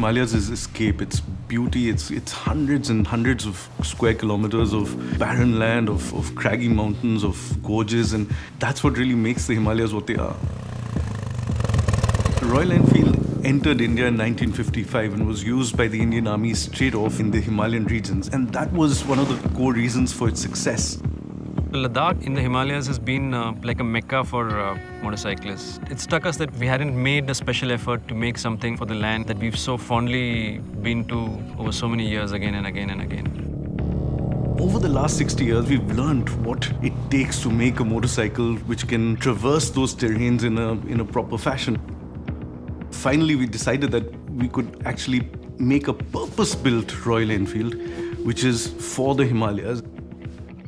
Himalayas is escape, it's beauty, it's hundreds and hundreds of square kilometers of barren land, of craggy mountains, of gorges, and that's what really makes the Himalayas what they are. Royal Enfield entered India in 1955 and was used by the Indian Army straight off in the Himalayan regions, and that was one of the core reasons for its success. Ladakh in the Himalayas has been like a mecca for motorcyclists. It struck us that we hadn't made a special effort to make something for the land that we've so fondly been to over so many years again and again and again. Over the last 60 years, we've learned what it takes to make a motorcycle which can traverse those terrains in a proper fashion. Finally, we decided that we could actually make a purpose-built Royal Enfield, which is for the Himalayas.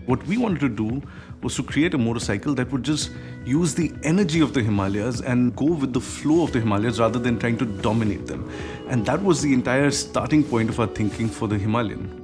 What we wanted to do was to create a motorcycle that would just use the energy of the Himalayas and go with the flow of the Himalayas rather than trying to dominate them. And that was the entire starting point of our thinking for the Himalayan.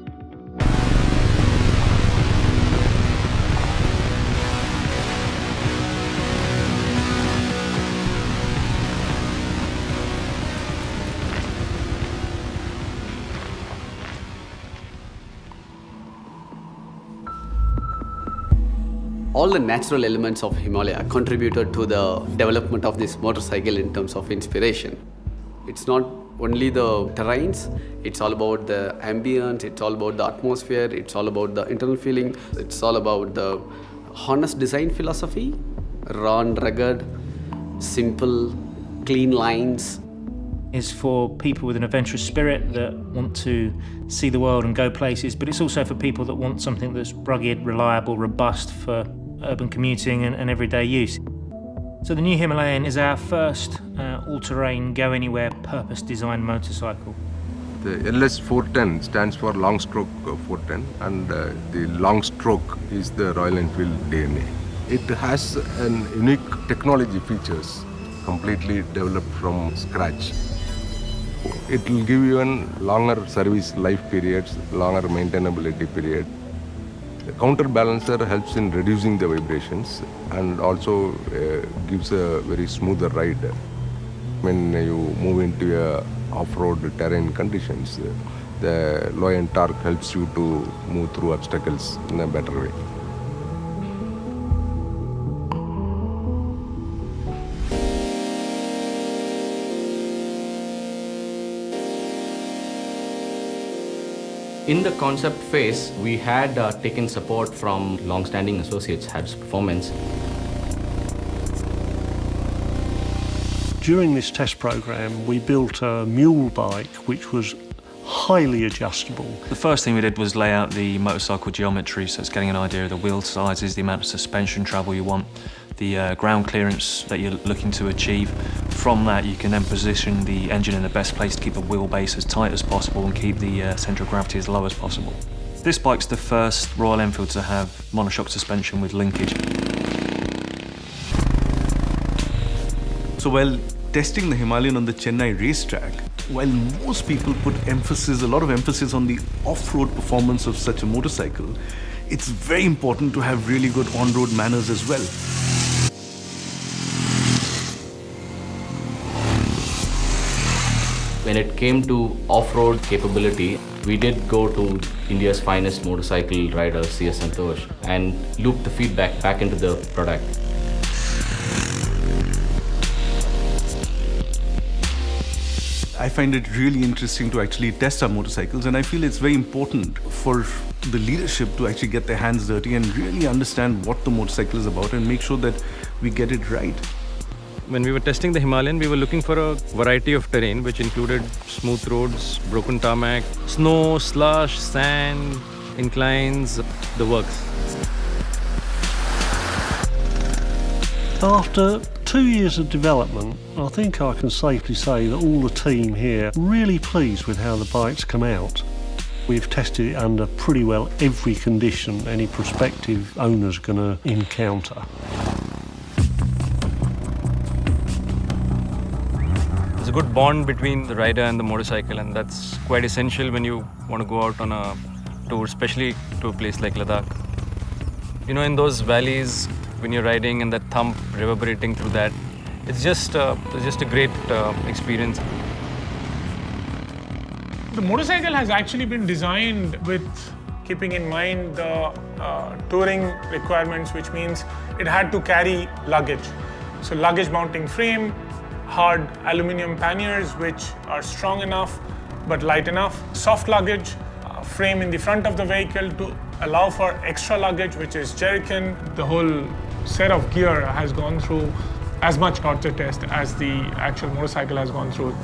All the natural elements of Himalaya contributed to the development of this motorcycle in terms of inspiration. It's not only the terrains, it's all about the ambience, it's all about the atmosphere, it's all about the internal feeling, it's all about the honest design philosophy, raw and rugged, simple, clean lines. Is for people with an adventurous spirit that want to see the world and go places, but it's also for people that want something that's rugged, reliable, robust for urban commuting and everyday use. So the new Himalayan is our first all-terrain, go-anywhere, purpose-designed motorcycle. The LS 410 stands for Long Stroke 410, and the long stroke is the Royal Enfield DNA. It has an unique technology features completely developed from scratch. It will give you a longer service life periods, longer maintainability period. The counterbalancer helps in reducing the vibrations and also gives a very smoother ride. When you move into a off-road terrain conditions, the low end torque helps you to move through obstacles in a better way. In the concept phase, we had taken support from long-standing associates, Harris Performance. During this test program, we built a mule bike which was highly adjustable. The first thing we did was lay out the motorcycle geometry, so it's getting an idea of the wheel sizes, the amount of suspension travel you want, the ground clearance that you're looking to achieve. From that, you can then position the engine in the best place to keep the wheelbase as tight as possible and keep the centre of gravity as low as possible. This bike's the first Royal Enfield to have monoshock suspension with linkage. So while testing the Himalayan on the Chennai racetrack, while most people put a lot of emphasis on the off-road performance of such a motorcycle, it's very important to have really good on-road manners as well. When it came to off-road capability, we did go to India's finest motorcycle rider, C.S. Santosh, and loop the feedback back into the product. I find it really interesting to actually test our motorcycles, and I feel it's very important for the leadership to actually get their hands dirty and really understand what the motorcycle is about and make sure that we get it right. When we were testing the Himalayan, we were looking for a variety of terrain, which included smooth roads, broken tarmac, snow, slush, sand, inclines, the works. After 2 years of development, I think I can safely say that all the team here are really pleased with how the bike's come out. We've tested it under pretty well every condition any prospective owner's going to encounter. There's a good bond between the rider and the motorcycle, and that's quite essential when you want to go out on a tour, especially to a place like Ladakh. You know, in those valleys, when you're riding and that thump reverberating through that, it's just a great experience. The motorcycle has actually been designed with keeping in mind the touring requirements, which means it had to carry luggage. So luggage mounting frame, hard aluminium panniers which are strong enough but light enough, soft luggage, frame in the front of the vehicle to allow for extra luggage, which is jerrycan. The whole set of gear has gone through as much torture test as the actual motorcycle has gone through.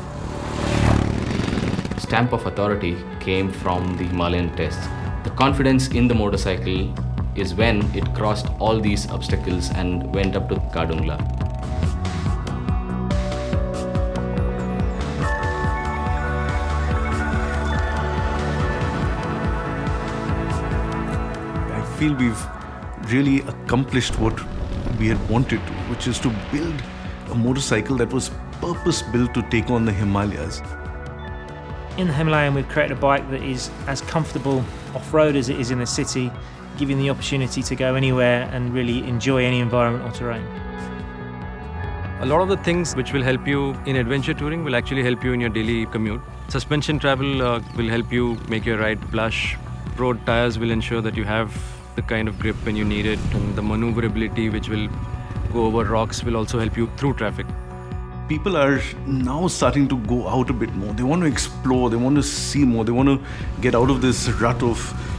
Stamp of authority came from the Himalayan tests. The confidence in the motorcycle is when it crossed all these obstacles and went up to Kadungla. I feel we've really accomplished what we had wanted to, which is to build a motorcycle that was purpose-built to take on the Himalayas. In the Himalayan, we've created a bike that is as comfortable off-road as it is in the city, giving the opportunity to go anywhere and really enjoy any environment or terrain. A lot of the things which will help you in adventure touring will actually help you in your daily commute. Suspension travel will help you make your ride blush. Road tires will ensure that you have the kind of grip when you need it, and the maneuverability which will go over rocks will also help you through traffic. People are now starting to go out a bit more. They want to explore, they want to see more, they want to get out of this rut of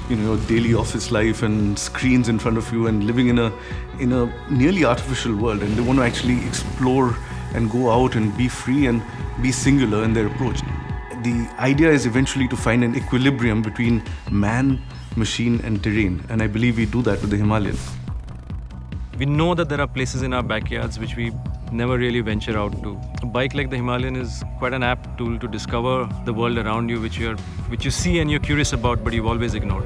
your daily office life and screens in front of you and living in a nearly artificial world, and they want to actually explore and go out and be free and be singular in their approach. The idea is eventually to find an equilibrium between man, machine and terrain, and I believe we do that with the Himalayan. We know that there are places in our backyards which we never really venture out to. A bike like the Himalayan is quite an apt tool to discover the world around you which you see and you're curious about but you've always ignored.